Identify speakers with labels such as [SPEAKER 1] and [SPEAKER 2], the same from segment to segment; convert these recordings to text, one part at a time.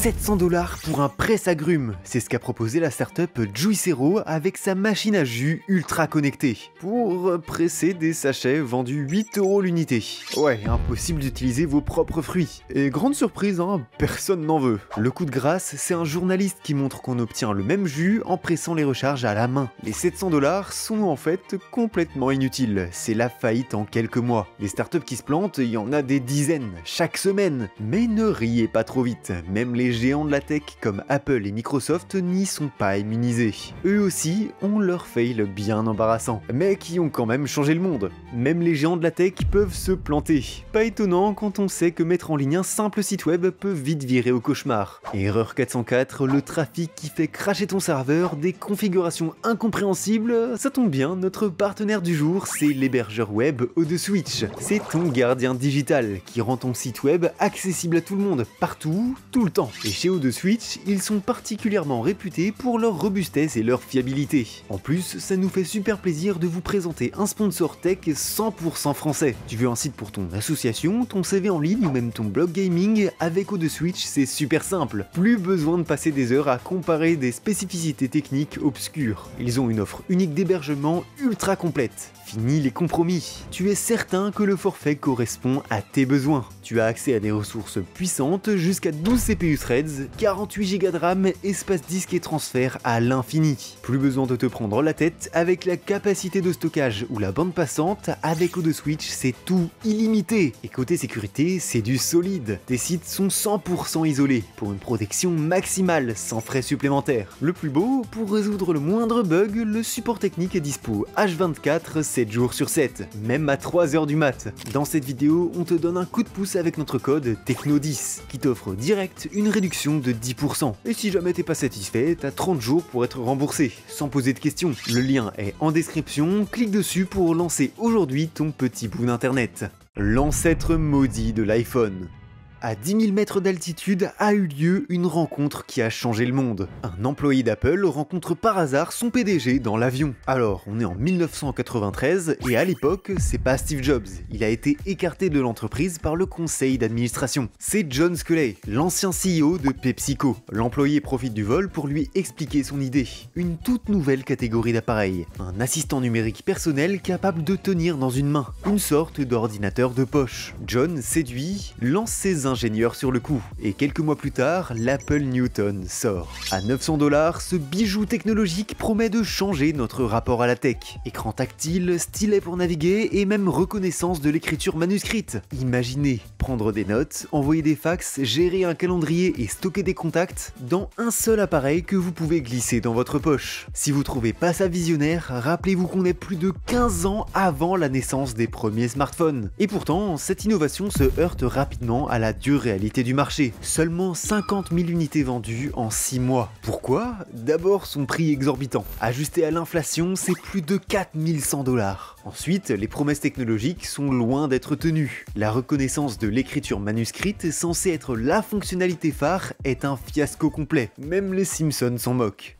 [SPEAKER 1] $700 pour un presse-agrumes, c'est ce qu'a proposé la startup Juicero avec sa machine à jus ultra connectée, pour presser des sachets vendus 8 € l'unité. Ouais, impossible d'utiliser vos propres fruits. Et grande surprise, hein, personne n'en veut. Le coup de grâce, c'est un journaliste qui montre qu'on obtient le même jus en pressant les recharges à la main. Les $700 sont en fait complètement inutiles, c'est la faillite en quelques mois. Les startups qui se plantent, il y en a des dizaines, chaque semaine. Mais ne riez pas trop vite, même les géants de la tech comme Apple et Microsoft n'y sont pas immunisés. Eux aussi ont leur fail bien embarrassant, mais qui ont quand même changé le monde. Même les géants de la tech peuvent se planter. Pas étonnant quand on sait que mettre en ligne un simple site web peut vite virer au cauchemar. Erreur 404, le trafic qui fait cracher ton serveur, des configurations incompréhensibles, ça tombe bien, notre partenaire du jour, c'est l'hébergeur web O2Switch. C'est ton gardien digital qui rend ton site web accessible à tout le monde, partout, tout le temps. Et chez O2Switch, ils sont particulièrement réputés pour leur robustesse et leur fiabilité. En plus, ça nous fait super plaisir de vous présenter un sponsor tech 100% français. Tu veux un site pour ton association, ton CV en ligne ou même ton blog gaming, avec O2Switch, c'est super simple. Plus besoin de passer des heures à comparer des spécificités techniques obscures. Ils ont une offre unique d'hébergement ultra complète. Fini les compromis. Tu es certain que le forfait correspond à tes besoins. Tu as accès à des ressources puissantes jusqu'à 12 CPU Threads, 48 Go de RAM, espace disque et transfert à l'infini. Plus besoin de te prendre la tête avec la capacité de stockage ou la bande passante, avec O2Switch c'est tout illimité. Et côté sécurité, c'est du solide. Tes sites sont 100% isolés pour une protection maximale sans frais supplémentaires. Le plus beau, pour résoudre le moindre bug, le support technique est dispo H24, 7 jours sur 7, même à 3h du mat. Dans cette vidéo, on te donne un coup de pouce avec notre code TECHNO10 qui t'offre direct une réduction de 10%. Et si jamais t'es pas satisfait, t'as 30 jours pour être remboursé, sans poser de questions. Le lien est en description, clique dessus pour lancer aujourd'hui ton petit bout d'internet. L'ancêtre maudit de l'iPhone. À 10 000 mètres d'altitude a eu lieu une rencontre qui a changé le monde. Un employé d'Apple rencontre par hasard son PDG dans l'avion. Alors, on est en 1993 et à l'époque, c'est pas Steve Jobs. Il a été écarté de l'entreprise par le conseil d'administration. C'est John Sculley, l'ancien CEO de PepsiCo. L'employé profite du vol pour lui expliquer son idée. Une toute nouvelle catégorie d'appareil. Un assistant numérique personnel capable de tenir dans une main. Une sorte d'ordinateur de poche. John, séduit, lance ses ingénieurs sur le coup, et quelques mois plus tard, l'Apple Newton sort. À $900, ce bijou technologique promet de changer notre rapport à la tech. Écran tactile, stylet pour naviguer et même reconnaissance de l'écriture manuscrite. Imaginez, prendre des notes, envoyer des fax, gérer un calendrier et stocker des contacts dans un seul appareil que vous pouvez glisser dans votre poche. Si vous trouvez pas ça visionnaire, rappelez-vous qu'on est plus de 15 ans avant la naissance des premiers smartphones. Et pourtant, cette innovation se heurte rapidement à la dure réalité du marché. Seulement 50 000 unités vendues en 6 mois. Pourquoi? D'abord son prix exorbitant. Ajusté à l'inflation, c'est plus de $4100. Ensuite, les promesses technologiques sont loin d'être tenues. La reconnaissance de l'écriture manuscrite, censée être la fonctionnalité phare, est un fiasco complet. Même les Simpsons s'en moquent.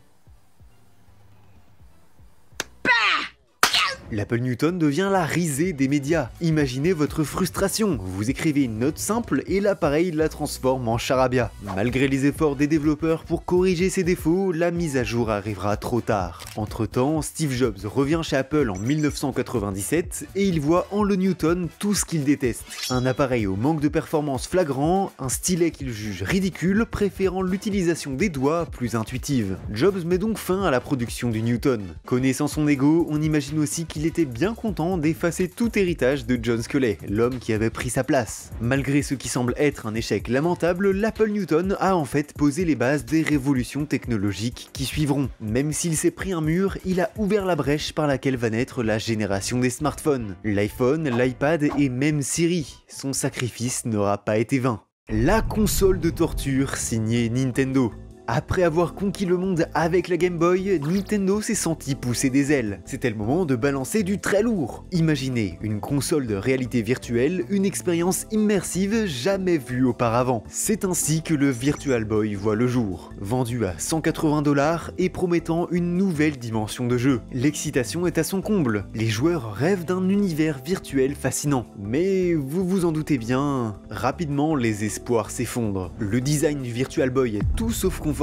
[SPEAKER 1] L'Apple Newton devient la risée des médias. Imaginez votre frustration. Vous écrivez une note simple et l'appareil la transforme en charabia. Malgré les efforts des développeurs pour corriger ces défauts, la mise à jour arrivera trop tard. Entre-temps, Steve Jobs revient chez Apple en 1997 et il voit en le Newton tout ce qu'il déteste. Un appareil au manque de performance flagrant, un stylet qu'il juge ridicule, préférant l'utilisation des doigts plus intuitive. Jobs met donc fin à la production du Newton. Connaissant son ego, on imagine aussi qu'il était bien content d'effacer tout héritage de John Sculley, l'homme qui avait pris sa place. Malgré ce qui semble être un échec lamentable, l'Apple Newton a en fait posé les bases des révolutions technologiques qui suivront. Même s'il s'est pris un mur, il a ouvert la brèche par laquelle va naître la génération des smartphones. L'iPhone, l'iPad et même Siri. Son sacrifice n'aura pas été vain. La console de torture signée Nintendo. Après avoir conquis le monde avec la Game Boy, Nintendo s'est senti pousser des ailes. C'était le moment de balancer du très lourd. Imaginez une console de réalité virtuelle, une expérience immersive jamais vue auparavant. C'est ainsi que le Virtual Boy voit le jour. Vendu à 180 $ et promettant une nouvelle dimension de jeu. L'excitation est à son comble. Les joueurs rêvent d'un univers virtuel fascinant. Mais vous vous en doutez bien, rapidement les espoirs s'effondrent. Le design du Virtual Boy est tout sauf confortable.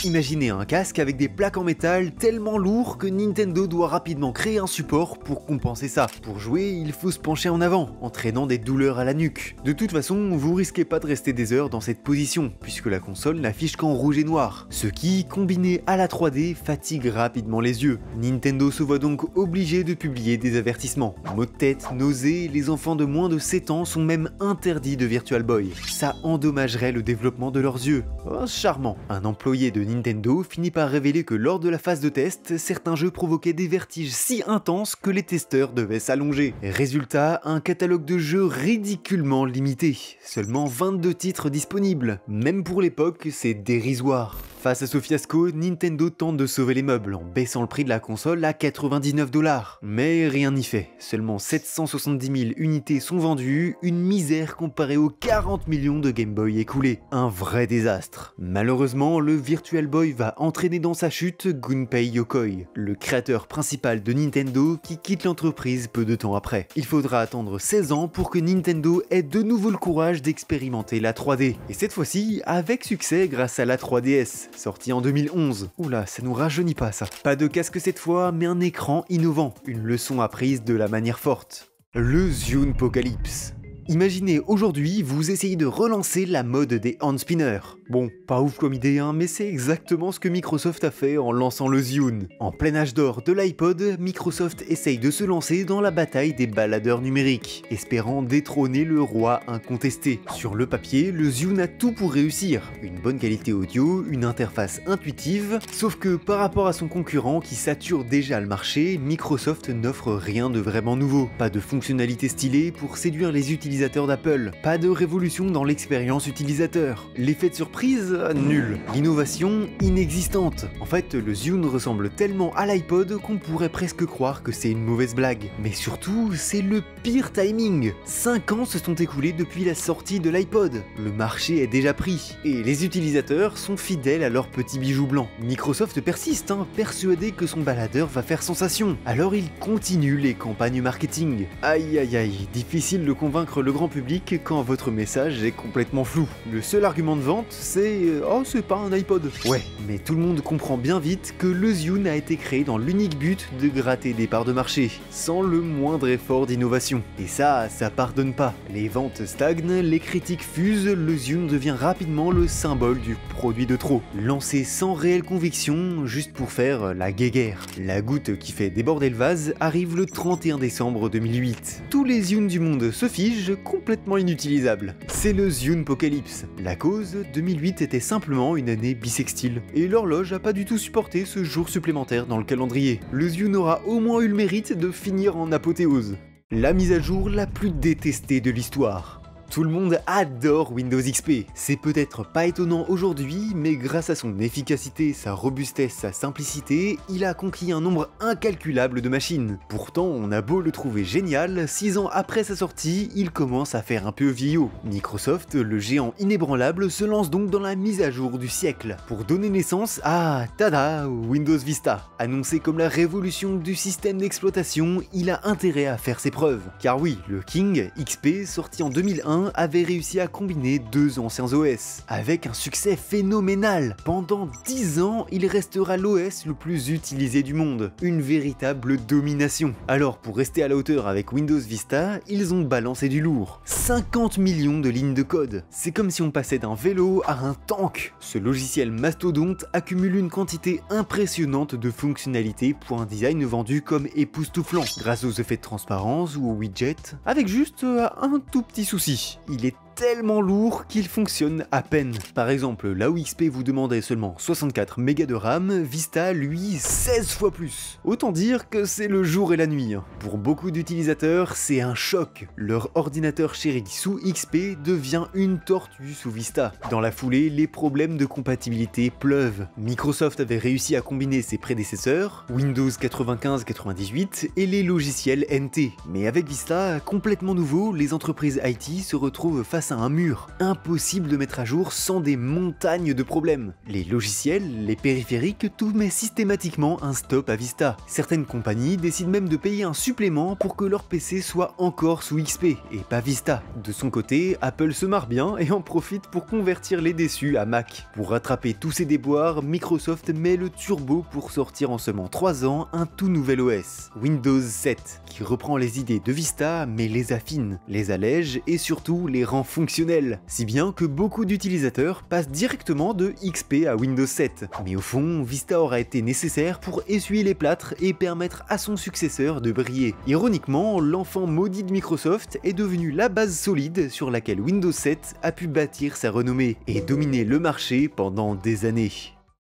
[SPEAKER 1] Imaginez un casque avec des plaques en métal tellement lourd que Nintendo doit rapidement créer un support pour compenser ça. Pour jouer, il faut se pencher en avant, entraînant des douleurs à la nuque. De toute façon, vous risquez pas de rester des heures dans cette position, puisque la console n'affiche qu'en rouge et noir, ce qui, combiné à la 3D, fatigue rapidement les yeux. Nintendo se voit donc obligé de publier des avertissements. Maux de tête, nausées, les enfants de moins de 7 ans sont même interdits de Virtual Boy. Ça endommagerait le développement de leurs yeux. Oh, charmant. Un employé de Nintendo finit par révéler que lors de la phase de test, certains jeux provoquaient des vertiges si intenses que les testeurs devaient s'allonger. Résultat, un catalogue de jeux ridiculement limité. Seulement 22 titres disponibles. Même pour l'époque, c'est dérisoire. Face à ce fiasco, Nintendo tente de sauver les meubles en baissant le prix de la console à 99 $. Mais rien n'y fait. Seulement 770 000 unités sont vendues, une misère comparée aux 40 millions de Game Boy écoulés. Un vrai désastre. Malheureusement, le Virtual Boy va entraîner dans sa chute Gunpei Yokoi, le créateur principal de Nintendo qui quitte l'entreprise peu de temps après. Il faudra attendre 16 ans pour que Nintendo ait de nouveau le courage d'expérimenter la 3D. Et cette fois-ci, avec succès grâce à la 3DS. Sorti en 2011. Oula, ça nous rajeunit pas ça. Pas de casque cette fois, mais un écran innovant. Une leçon apprise de la manière forte. Le Zune-pocalypse. Imaginez aujourd'hui, vous essayez de relancer la mode des hand spinners. Bon, pas ouf comme idée, hein, mais c'est exactement ce que Microsoft a fait en lançant le Zune. En plein âge d'or de l'iPod, Microsoft essaye de se lancer dans la bataille des baladeurs numériques, espérant détrôner le roi incontesté. Sur le papier, le Zune a tout pour réussir. Une bonne qualité audio, une interface intuitive, sauf que par rapport à son concurrent qui sature déjà le marché, Microsoft n'offre rien de vraiment nouveau. Pas de fonctionnalités stylées pour séduire les utilisateurs d'Apple, pas de révolution dans l'expérience utilisateur. L'effet de surprise, nul. L'innovation, inexistante. En fait, le Zune ressemble tellement à l'iPod qu'on pourrait presque croire que c'est une mauvaise blague. Mais surtout, c'est le pire timing. 5 ans se sont écoulés depuis la sortie de l'iPod. Le marché est déjà pris. Et les utilisateurs sont fidèles à leurs petits bijoux blancs. Microsoft persiste, persuadé que son baladeur va faire sensation. Alors il continue les campagnes marketing. Aïe aïe aïe, difficile de convaincre le grand public quand votre message est complètement flou. Le seul argument de vente, c'est « Oh, c'est pas un iPod ». Ouais, mais tout le monde comprend bien vite que le Zune a été créé dans l'unique but de gratter des parts de marché, sans le moindre effort d'innovation. Et ça pardonne pas. Les ventes stagnent, les critiques fusent, le Zune devient rapidement le symbole du produit de trop. Lancé sans réelle conviction, juste pour faire la guéguerre. La goutte qui fait déborder le vase arrive le 31 décembre 2008. Tous les Zune du monde se figent, complètement inutilisable. C'est le Zune-pocalypse. La cause, 2008 était simplement une année bissextile. Et l'horloge a pas du tout supporté ce jour supplémentaire dans le calendrier. Le Zune aura au moins eu le mérite de finir en apothéose. La mise à jour la plus détestée de l'histoire. Tout le monde adore Windows XP. C'est peut-être pas étonnant aujourd'hui, mais grâce à son efficacité, sa robustesse, sa simplicité, il a conquis un nombre incalculable de machines. Pourtant, on a beau le trouver génial, 6 ans après sa sortie, il commence à faire un peu vieillot. Microsoft, le géant inébranlable, se lance donc dans la mise à jour du siècle, pour donner naissance à, tada, Windows Vista. Annoncé comme la révolution du système d'exploitation, il a intérêt à faire ses preuves. Car oui, le King XP, sorti en 2001, avait réussi à combiner deux anciens OS, avec un succès phénoménal. Pendant 10 ans, il restera l'OS le plus utilisé du monde, une véritable domination. Alors pour rester à la hauteur avec Windows Vista, ils ont balancé du lourd. 50 millions de lignes de code. C'est comme si on passait d'un vélo à un tank. Ce logiciel mastodonte accumule une quantité impressionnante de fonctionnalités pour un design vendu comme époustouflant, grâce aux effets de transparence ou aux widgets, avec juste un tout petit souci. Il est tellement lourd qu'il fonctionne à peine. Par exemple, là où XP vous demandait seulement 64 mégas de RAM, Vista lui 16 fois plus. Autant dire que c'est le jour et la nuit. Pour beaucoup d'utilisateurs, c'est un choc. Leur ordinateur chéri sous XP devient une tortue sous Vista. Dans la foulée, les problèmes de compatibilité pleuvent. Microsoft avait réussi à combiner ses prédécesseurs, Windows 95-98 et les logiciels NT. Mais avec Vista, complètement nouveau, les entreprises IT se retrouvent face à un mur. Impossible de mettre à jour sans des montagnes de problèmes. Les logiciels, les périphériques, tout met systématiquement un stop à Vista. Certaines compagnies décident même de payer un supplément pour que leur PC soit encore sous XP et pas Vista. De son côté, Apple se marre bien et en profite pour convertir les déçus à Mac. Pour rattraper tous ces déboires, Microsoft met le turbo pour sortir en seulement 3 ans un tout nouvel OS, Windows 7, qui reprend les idées de Vista mais les affine, les allège et surtout les rend fonctionnels, si bien que beaucoup d'utilisateurs passent directement de XP à Windows 7. Mais au fond, Vista aura été nécessaire pour essuyer les plâtres et permettre à son successeur de briller. Ironiquement, l'enfant maudit de Microsoft est devenu la base solide sur laquelle Windows 7 a pu bâtir sa renommée et dominer le marché pendant des années.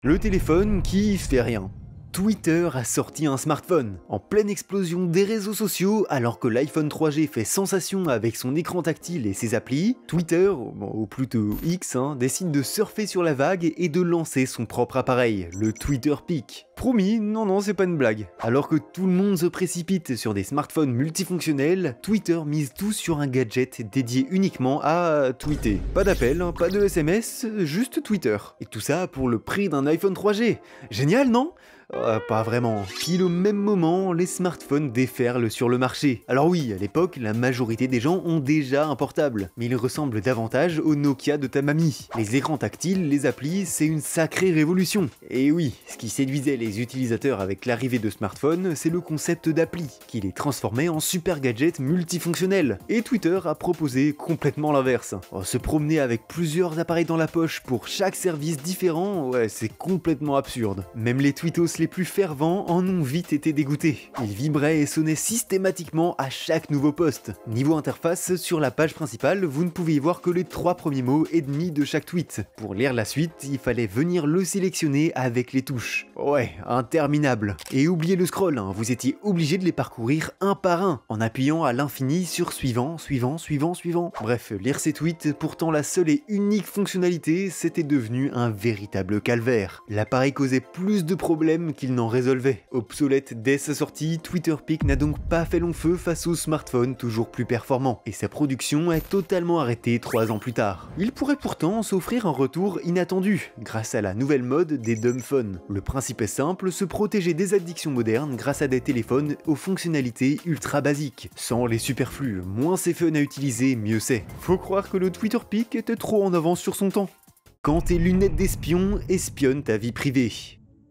[SPEAKER 1] Le téléphone qui fait rien. Twitter a sorti un smartphone. En pleine explosion des réseaux sociaux, alors que l'iPhone 3G fait sensation avec son écran tactile et ses applis, Twitter, ou plutôt X, décide de surfer sur la vague et de lancer son propre appareil, le Twitter Peak. Promis, non, c'est pas une blague. Alors que tout le monde se précipite sur des smartphones multifonctionnels, Twitter mise tout sur un gadget dédié uniquement à tweeter. Pas d'appel, pas de SMS, juste Twitter. Et tout ça pour le prix d'un iPhone 3G. Génial, non ? Pas vraiment. Pile au même moment, les smartphones déferlent sur le marché. Alors oui, à l'époque, la majorité des gens ont déjà un portable, mais ils ressemblent davantage au Nokia de ta mamie. Les écrans tactiles, les applis, c'est une sacrée révolution. Et oui, ce qui séduisait les utilisateurs avec l'arrivée de smartphones, c'est le concept d'appli, qui les transformait en super gadgets multifonctionnels. Et Twitter a proposé complètement l'inverse. Se promener avec plusieurs appareils dans la poche pour chaque service différent, ouais, c'est complètement absurde. Même les tweetos les plus fervents en ont vite été dégoûtés. Ils vibraient et sonnaient systématiquement à chaque nouveau post. Niveau interface, sur la page principale, vous ne pouviez voir que les 3 premiers mots et demi de chaque tweet. Pour lire la suite, il fallait venir le sélectionner avec les touches. Ouais, interminable. Et oubliez le scroll, vous étiez obligé de les parcourir un par un, en appuyant à l'infini sur suivant. Bref, lire ces tweets, pourtant la seule et unique fonctionnalité, c'était devenu un véritable calvaire. L'appareil causait plus de problèmes qu'il n'en résolvait. Obsolète dès sa sortie, Twitter Peak n'a donc pas fait long feu face aux smartphones toujours plus performants, et sa production est totalement arrêtée 3 ans plus tard. Il pourrait pourtant s'offrir un retour inattendu, grâce à la nouvelle mode des dumb phones. Le principe est simple, se protéger des addictions modernes grâce à des téléphones aux fonctionnalités ultra basiques. Sans les superflus, moins c'est fun à utiliser, mieux c'est. Faut croire que le Twitter Peak était trop en avance sur son temps. Quand tes lunettes d'espion espionnent ta vie privée.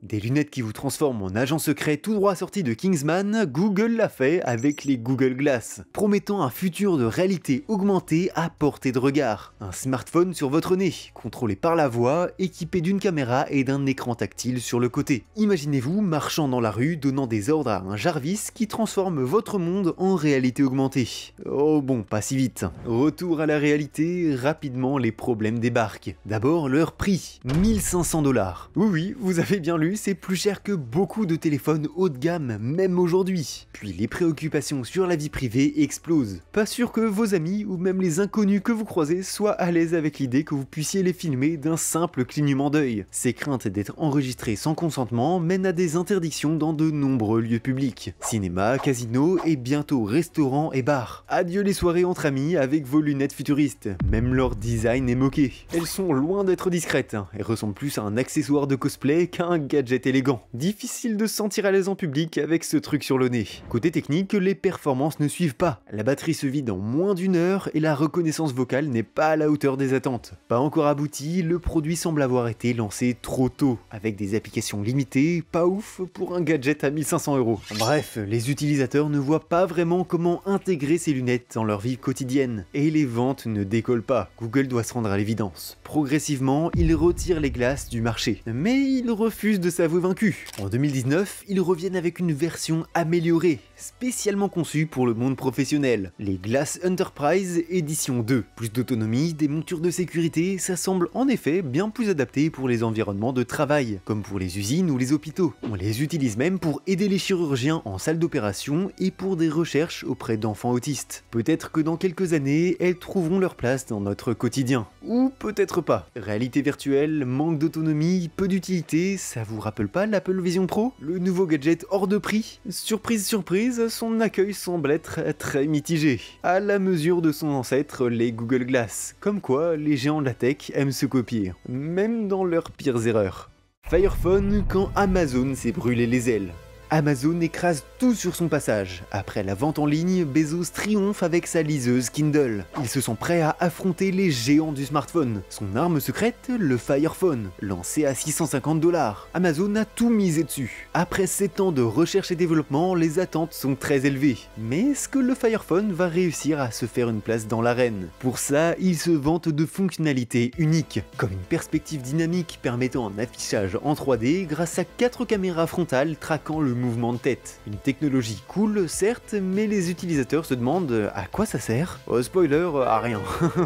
[SPEAKER 1] Des lunettes qui vous transforment en agent secret tout droit sorti de Kingsman, Google l'a fait avec les Google Glass, promettant un futur de réalité augmentée à portée de regard. Un smartphone sur votre nez, contrôlé par la voix, équipé d'une caméra et d'un écran tactile sur le côté. Imaginez-vous marchant dans la rue, donnant des ordres à un Jarvis qui transforme votre monde en réalité augmentée. Oh bon, pas si vite. Retour à la réalité, rapidement les problèmes débarquent. D'abord leur prix, 1500 $. Oui, vous avez bien lu, c'est plus cher que beaucoup de téléphones haut de gamme, même aujourd'hui. Puis les préoccupations sur la vie privée explosent. Pas sûr que vos amis ou même les inconnus que vous croisez soient à l'aise avec l'idée que vous puissiez les filmer d'un simple clignement d'œil. Ces craintes d'être enregistrés sans consentement mènent à des interdictions dans de nombreux lieux publics. Cinéma, casino et bientôt restaurants et bars. Adieu les soirées entre amis avec vos lunettes futuristes. Même leur design est moqué. Elles sont loin d'être discrètes et ressemblent plus à un accessoire de cosplay qu'à un gadget élégant. Difficile de se sentir à l'aise en public avec ce truc sur le nez. Côté technique, les performances ne suivent pas. La batterie se vide en moins d'1 heure et la reconnaissance vocale n'est pas à la hauteur des attentes. Pas encore abouti, le produit semble avoir été lancé trop tôt, avec des applications limitées, pas ouf pour un gadget à 1500 €. Bref, les utilisateurs ne voient pas vraiment comment intégrer ces lunettes dans leur vie quotidienne, et les ventes ne décollent pas. Google doit se rendre à l'évidence. Progressivement, il retire les glaces du marché, mais il refuse de de s'avouer vaincu. En 2019, ils reviennent avec une version améliorée, spécialement conçue pour le monde professionnel. Les Glass Enterprise Edition 2. Plus d'autonomie, des montures de sécurité, ça semble en effet bien plus adapté pour les environnements de travail, comme pour les usines ou les hôpitaux. On les utilise même pour aider les chirurgiens en salle d'opération et pour des recherches auprès d'enfants autistes. Peut-être que dans quelques années, elles trouveront leur place dans notre quotidien. Ou peut-être pas. Réalité virtuelle, manque d'autonomie, peu d'utilité, ça vous rappelle pas l'Apple Vision Pro? Le nouveau gadget hors de prix? Surprise surprise, son accueil semble être très mitigé, à la mesure de son ancêtre, les Google Glass. Comme quoi, les géants de la tech aiment se copier, même dans leurs pires erreurs. Fire Phone quand Amazon s'est brûlé les ailes. Amazon écrase tout sur son passage. Après la vente en ligne, Bezos triomphe avec sa liseuse Kindle. Ils se sont prêts à affronter les géants du smartphone. Son arme secrète, le Fire Phone, lancé à 650 $. Amazon a tout misé dessus. Après 7 ans de recherche et développement, les attentes sont très élevées. Mais est-ce que le Fire Phone va réussir à se faire une place dans l'arène? Pour ça, il se vante de fonctionnalités uniques, comme une perspective dynamique permettant un affichage en 3D grâce à 4 caméras frontales traquant le mouvement de tête. Une technologie cool, certes, mais les utilisateurs se demandent à quoi ça sert. Spoiler, à rien.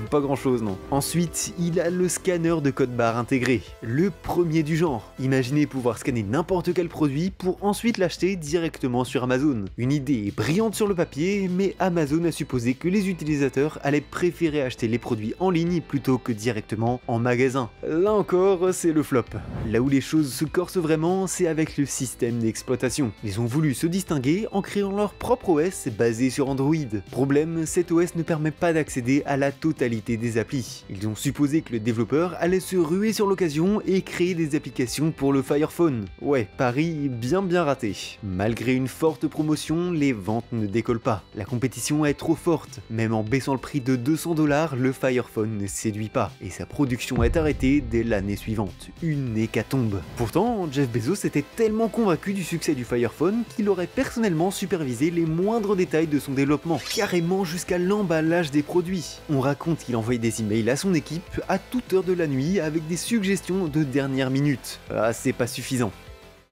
[SPEAKER 1] Pas grand chose, non. Ensuite, il a le scanner de code barre intégré. Le premier du genre. Imaginez pouvoir scanner n'importe quel produit pour ensuite l'acheter directement sur Amazon. Une idée brillante sur le papier, mais Amazon a supposé que les utilisateurs allaient préférer acheter les produits en ligne plutôt que directement en magasin. Là encore, c'est le flop. Là où les choses se corsent vraiment, c'est avec le système d'exploitation. Ils ont voulu se distinguer en créant leur propre OS basé sur Android. Problème, cet OS ne permet pas d'accéder à la totalité des applis. Ils ont supposé que le développeur allait se ruer sur l'occasion et créer des applications pour le Fire Phone. Ouais, pari bien raté. Malgré une forte promotion, les ventes ne décollent pas. La compétition est trop forte. Même en baissant le prix de 200 $, le Fire Phone ne séduit pas. Et sa production est arrêtée dès l'année suivante. Une hécatombe. Pourtant, Jeff Bezos était tellement convaincu du succès du Fire Phone qu'il aurait personnellement supervisé les moindres détails de son développement, carrément jusqu'à l'emballage des produits. On raconte qu'il envoyait des emails à son équipe à toute heure de la nuit avec des suggestions de dernière minute. Ah, c'est pas suffisant.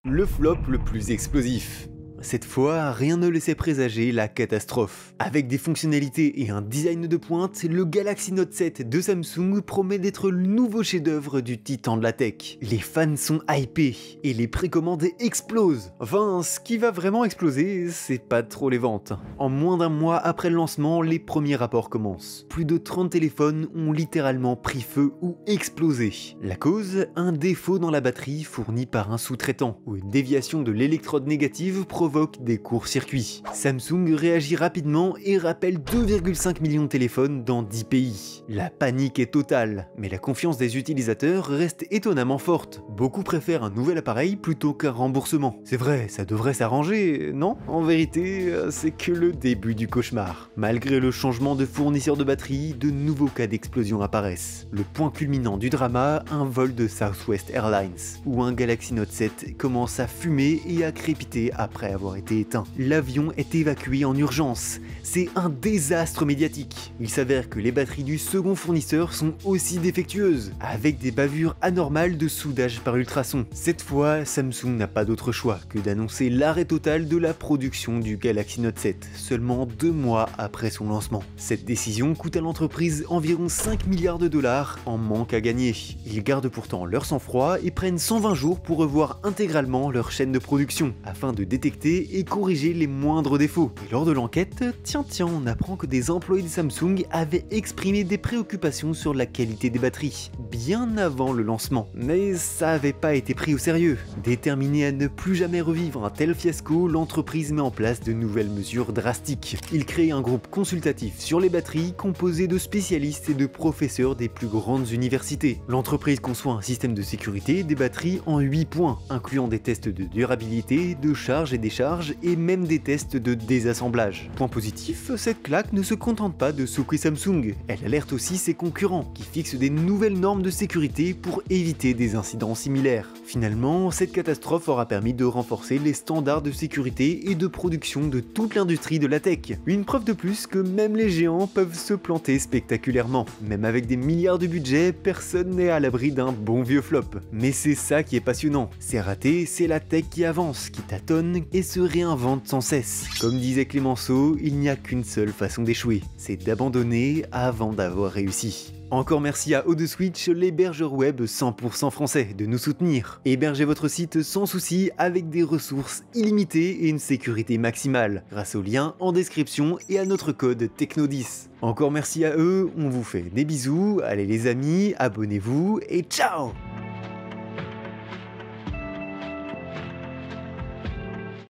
[SPEAKER 1] Le flop le plus explosif. Cette fois, rien ne laissait présager la catastrophe. Avec des fonctionnalités et un design de pointe, le Galaxy Note 7 de Samsung promet d'être le nouveau chef-d'œuvre du titan de la tech. Les fans sont hypés et les précommandes explosent. Enfin, ce qui va vraiment exploser, c'est pas trop les ventes. En moins d'un mois après le lancement, les premiers rapports commencent. Plus de 30 téléphones ont littéralement pris feu ou explosé. La cause, un défaut dans la batterie fournie par un sous-traitant, ou une déviation de l'électrode négative provoque des courts-circuits. Samsung réagit rapidement et rappelle 2,5 millions de téléphones dans 10 pays. La panique est totale, mais la confiance des utilisateurs reste étonnamment forte. Beaucoup préfèrent un nouvel appareil plutôt qu'un remboursement. C'est vrai, ça devrait s'arranger, non? En vérité, c'est que le début du cauchemar. Malgré le changement de fournisseur de batterie, de nouveaux cas d'explosion apparaissent. Le point culminant du drama, un vol de Southwest Airlines, où un Galaxy Note 7 commence à fumer et à crépiter après avoir été éteint. L'avion est évacué en urgence. C'est un désastre médiatique. Il s'avère que les batteries du second fournisseur sont aussi défectueuses, avec des bavures anormales de soudage par ultrasons. Cette fois, Samsung n'a pas d'autre choix que d'annoncer l'arrêt total de la production du Galaxy Note 7, seulement 2 mois après son lancement. Cette décision coûte à l'entreprise environ 5 milliards de dollars en manque à gagner. Ils gardent pourtant leur sang-froid et prennent 120 jours pour revoir intégralement leur chaîne de production, afin de détecter et corriger les moindres défauts. Et lors de l'enquête, tiens, on apprend que des employés de Samsung avaient exprimé des préoccupations sur la qualité des batteries, bien avant le lancement. Mais ça avait pas été pris au sérieux. Déterminée à ne plus jamais revivre un tel fiasco, l'entreprise met en place de nouvelles mesures drastiques. Il crée un groupe consultatif sur les batteries composé de spécialistes et de professeurs des plus grandes universités. L'entreprise conçoit un système de sécurité des batteries en 8 points, incluant des tests de durabilité, de charge et des charges et même des tests de désassemblage. Point positif, cette claque ne se contente pas de secouer Samsung, elle alerte aussi ses concurrents qui fixent des nouvelles normes de sécurité pour éviter des incidents similaires. Finalement, cette catastrophe aura permis de renforcer les standards de sécurité et de production de toute l'industrie de la tech. Une preuve de plus que même les géants peuvent se planter spectaculairement. Même avec des milliards de budget, personne n'est à l'abri d'un bon vieux flop. Mais c'est ça qui est passionnant. C'est raté, c'est la tech qui avance, qui tâtonne et se réinvente sans cesse. Comme disait Clémenceau, il n'y a qu'une seule façon d'échouer, c'est d'abandonner avant d'avoir réussi. Encore merci à O2Switch, l'hébergeur web 100% français, de nous soutenir. Hébergez votre site sans souci avec des ressources illimitées et une sécurité maximale, grâce au lien en description et à notre code TECHNO10. Encore merci à eux, on vous fait des bisous, allez les amis, abonnez-vous et ciao!